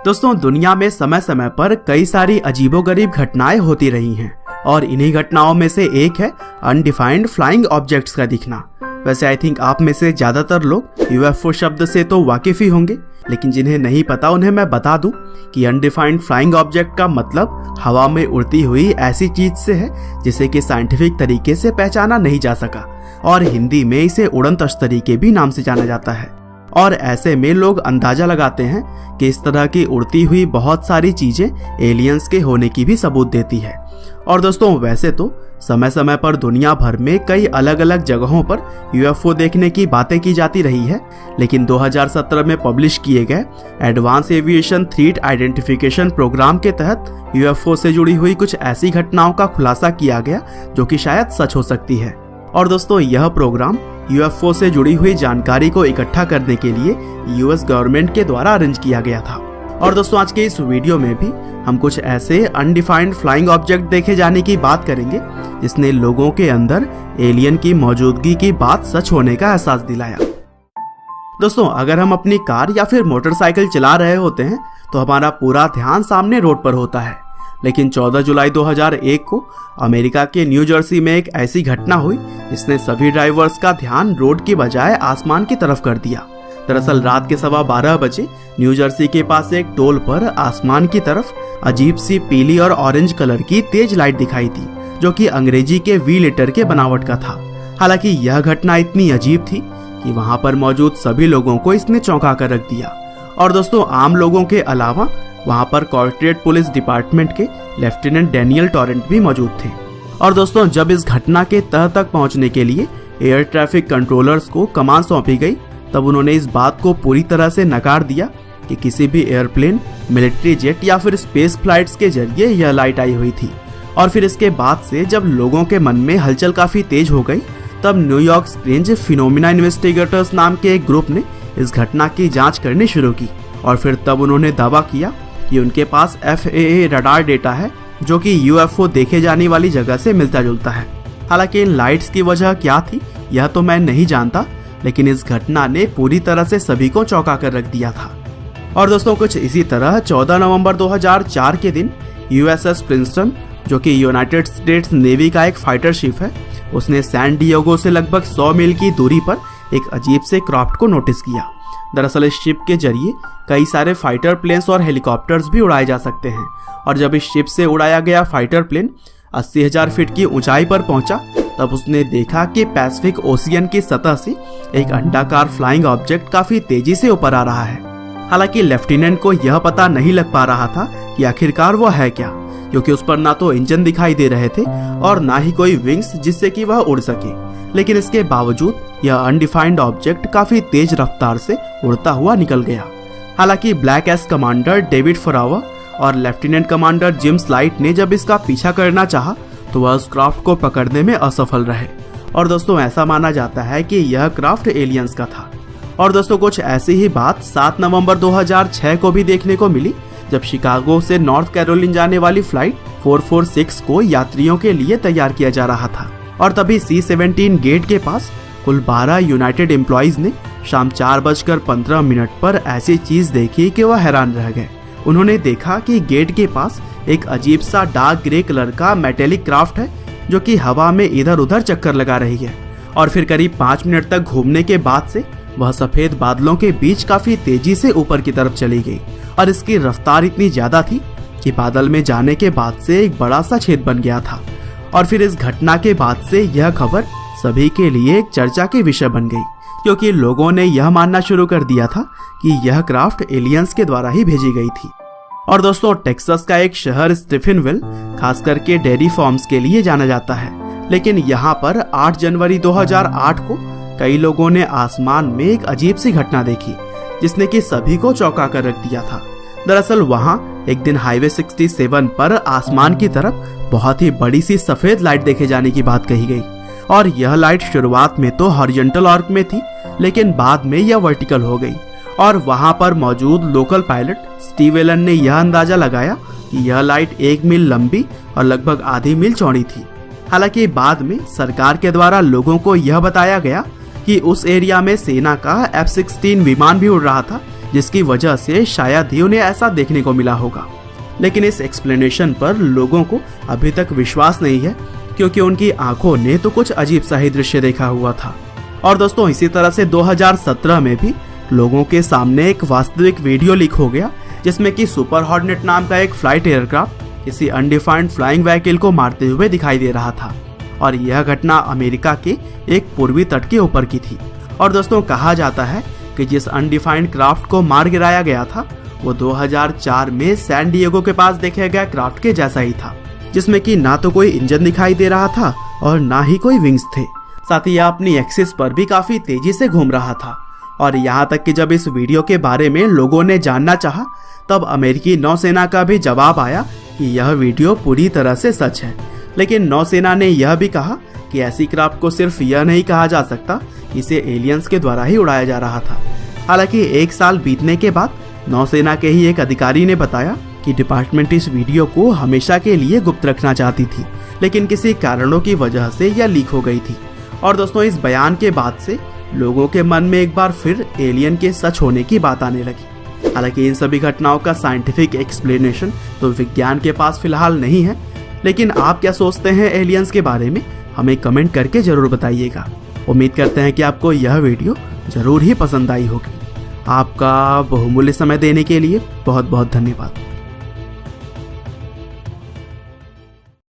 दोस्तों, दुनिया में समय समय पर कई सारी अजीबोगरीब घटनाएं होती रही हैं और इन्हीं घटनाओं में से एक है अनडिफाइंड फ्लाइंग ऑब्जेक्ट्स का दिखना। वैसे आई थिंक आप में से ज्यादातर लोग यूएफओ शब्द से तो वाकिफ ही होंगे, लेकिन जिन्हें नहीं पता उन्हें मैं बता दूं कि अनडिफाइंड फ्लाइंग ऑब्जेक्ट का मतलब हवा में उड़ती हुई ऐसी चीज से है जिसे कि साइंटिफिक तरीके से पहचाना नहीं जा सका, और हिंदी में इसे उड़न तश्तरी के भी नाम से जाना जाता है। और ऐसे में लोग अंदाजा लगाते हैं कि इस तरह की उड़ती हुई बहुत सारी चीजें एलियंस के होने की भी सबूत देती है। और दोस्तों, वैसे तो समय समय पर दुनिया भर में कई अलग अलग जगहों पर यूएफओ देखने की बातें की जाती रही है, लेकिन 2017 में पब्लिश किए गए advance aviation threat identification programme के तहत यूएफओ से जुड़ी हुई कुछ ऐसी घटनाओं का खुलासा किया गया जो कि शायद सच हो सकती है। और दोस्तों, यह प्रोग्राम यूएफओ से जुड़ी हुई जानकारी को इकट्ठा करने के लिए यूएस गवर्नमेंट के द्वारा अरेंज किया गया था। और दोस्तों, आज के इस वीडियो में भी हम कुछ ऐसे अनडिफाइंड फ्लाइंग ऑब्जेक्ट देखे जाने की बात करेंगे जिसने लोगों के अंदर एलियन की मौजूदगी की बात सच होने का एहसास दिलाया। दोस्तों, अगर हम अपनी कार या फिर मोटरसाइकिल चला रहे होते हैं तो हमारा पूरा ध्यान सामने रोड पर होता है, लेकिन 14 जुलाई 2001 को अमेरिका के न्यू जर्सी में एक ऐसी घटना हुई जिसने सभी ड्राइवर्स का ध्यान रोड की बजाय आसमान की तरफ कर दिया। दरअसल रात के 12:15 बजे न्यू जर्सी के पास एक टोल पर आसमान की तरफ अजीब सी पीली और ऑरेंज कलर की तेज लाइट दिखाई थी, जो कि अंग्रेजी के वी लेटर के बनावट का था। हालांकि यह घटना इतनी अजीब थी कि वहां पर मौजूद सभी लोगों को इसने चौंका कर रख दिया। और दोस्तों, आम लोगों के अलावा वहां पर कॉर्पोरेट पुलिस डिपार्टमेंट के लेफ्टिनेंट डैनियल टॉरेंट भी मौजूद थे। और दोस्तों, जब इस घटना के तह तक पहुंचने के लिए एयर ट्रैफिक कंट्रोलर्स को कमान सौंपी गई, तब उन्होंने इस बात को पूरी तरह से नकार दिया कि किसी भी एयरप्लेन, मिलिट्री जेट या फिर स्पेस फ्लाइट्स के जरिए यह लाइट आई हुई थी। और फिर इसके बाद से जब लोगों के मन में हलचल काफी तेज हो गई, तब न्यूयॉर्क स्ट्रेंज फिनोमिना इन्वेस्टिगेटर्स नाम के एक ग्रुप ने इस घटना की जांच करनी शुरू की। और फिर तब उन्होंने दावा किया कि उनके पास FAA रडार डेटा है जो कि यूएफओ देखे जाने वाली जगह से मिलता जुलता है। हालांकि इन लाइट्स की वजह क्या थी यह तो मैं नहीं जानता, लेकिन इस घटना ने पूरी तरह से सभी को चौंका कर रख दिया था। और दोस्तों, कुछ इसी तरह 14 नवंबर 2004 के दिन USS प्रिंसटन, जो कि यूनाइटेड स्टेट्स नेवी का एक फाइटर शिप है, उसने सैन डिएगो से लगभग 100 मील की दूरी पर एक अजीब से क्राफ्ट को नोटिस किया। दरअसल इस शिप के जरिए कई सारे फाइटर प्लेन्स और हेलीकॉप्टर्स भी उड़ाए जा सकते हैं, और जब इस शिप से उड़ाया गया फाइटर प्लेन 80,000 फीट की ऊंचाई पर पहुंचा, तब उसने देखा कि पैसिफिक ओशियन की सतह से एक अंडाकार फ्लाइंग ऑब्जेक्ट काफी तेजी से ऊपर आ रहा है। हालांकि लेफ्टिनेंट को यह पता नहीं लग पा रहा था कि आखिरकार वह है क्या, क्योंकि उस पर ना तो इंजन दिखाई दे रहे थे और ना ही कोई विंग्स जिससे कि वह उड़ सके। लेकिन इसके बावजूद यह अनडिफाइंड ऑब्जेक्ट काफी तेज रफ्तार से उड़ता हुआ निकल गया। हालांकि ब्लैक एस कमांडर डेविड फरावा और लेफ्टिनेंट कमांडर जिम स्लाइट ने जब इसका पीछा करना चाहा तो वह उस क्राफ्ट को पकड़ने में असफल रहे। और दोस्तों, ऐसा माना जाता है कि यह क्राफ्ट एलियंस का था। और दोस्तों, कुछ ऐसी ही बात 7 नवंबर 2006 को भी देखने को मिली, जब शिकागो से नॉर्थ कैरोलिन जाने वाली फ्लाइट 446 को यात्रियों के लिए तैयार किया जा रहा था। और तभी C-17 गेट के पास कुल 12 यूनाइटेड एम्प्लॉइज ने शाम 4:15 पर ऐसी चीज देखी कि वह हैरान रह गए। उन्होंने देखा कि गेट के पास एक अजीब सा डार्क ग्रे कलर का मेटेलिक क्राफ्ट है जो कि हवा में इधर उधर चक्कर लगा रही है। और फिर करीब 5 मिनट तक घूमने के बाद से वह सफेद बादलों के बीच काफी तेजी से ऊपर की तरफ चली गई, और इसकी रफ्तार इतनी ज्यादा थी कि बादल में जाने के बाद से एक बड़ा सा छेद बन गया था। और फिर इस घटना के बाद से यह खबर सभी के लिए एक चर्चा के विषय बन गई, क्योंकि लोगों ने यह मानना शुरू कर दिया था कि यह क्राफ्ट एलियंस के द्वारा ही भेजी गई थी। और दोस्तों, टेक्सास का एक शहर स्टीफनविल खास करके डेयरी फार्म्स के लिए जाना जाता है, लेकिन यहाँ पर 8 जनवरी 2008 को कई लोगों ने आसमान में एक अजीब सी घटना देखी जिसने कि सभी को चौंका कर रख दिया था। दरअसल वहाँ एक दिन हाईवे 67 पर आसमान की तरफ बहुत ही बड़ी सी सफेद लाइट देखे जाने की बात कही गई, और यह लाइट शुरुआत में तो हॉरिजॉन्टल आर्क में थी, लेकिन बाद में यह वर्टिकल हो गई। और वहां पर मौजूद लोकल पायलट स्टीव एलन ने यह अंदाजा लगाया कि यह लाइट 1 मील लंबी और लगभग आधी मील चौड़ी थी। हालांकि बाद में सरकार के द्वारा लोगों को यह बताया गया कि उस एरिया में सेना का F-16 विमान भी उड़ रहा था, जिसकी वजह से शायद ही उन्हें ऐसा देखने को मिला होगा। लेकिन इस एक्सप्लेनेशन पर लोगों को अभी तक विश्वास नहीं है, क्योंकि उनकी आंखों ने तो कुछ अजीब सा ही दृश्य देखा हुआ था। और दोस्तों, इसी तरह से 2017 में भी लोगों के सामने एक वास्तविक वीडियो लीक हो गया, जिसमें कि सुपर हॉर्नेट नाम का एक फ्लाइट एयरक्राफ्ट किसी अनडिफाइंड फ्लाइंग व्हीकल को मारते हुए दिखाई दे रहा था। और यह घटना अमेरिका के एक पूर्वी तट के ऊपर की थी। और दोस्तों, कहा जाता है कि जिस अनडिफाइंड क्राफ्ट को मार गिराया गया था वो 2004 में सैन डिएगो के पास देखे गए क्राफ्ट के जैसा ही था, जिसमें कि ना तो कोई इंजन दिखाई दे रहा था और ना ही कोई विंग्स थे। साथ ही यह अपनी एक्सिस पर भी काफी तेजी से घूम रहा था। और यहाँ तक कि जब इस वीडियो के बारे में लोगों ने जानना चाहा, तब अमेरिकी नौसेना का भी जवाब आया कि यह वीडियो पूरी तरह से सच है। लेकिन नौसेना ने यह भी कहा कि ऐसी क्राफ्ट को सिर्फ यह नहीं कहा जा सकता कि इसे एलियंस के द्वारा ही उड़ाया जा रहा था। हालांकि 1 साल बीतने के बाद नौसेना के ही एक अधिकारी ने बताया कि डिपार्टमेंट इस वीडियो को हमेशा के लिए गुप्त रखना चाहती थी, लेकिन किसी कारणों की वजह से यह लीक हो गई थी। और दोस्तों, इस बयान के बाद से लोगों के मन में एक बार फिर एलियन के सच होने की बात आने लगी। हालांकि इन सभी घटनाओं का साइंटिफिक एक्सप्लेनेशन तो विज्ञान के पास फिलहाल नहीं है, लेकिन आप क्या सोचते हैं एलियंस के बारे में, हमें कमेंट करके जरूर बताइएगा। उम्मीद करते हैं कि आपको यह वीडियो जरूर ही पसंद आई होगी। आपका बहुमूल्य समय देने के लिए बहुत बहुत धन्यवाद।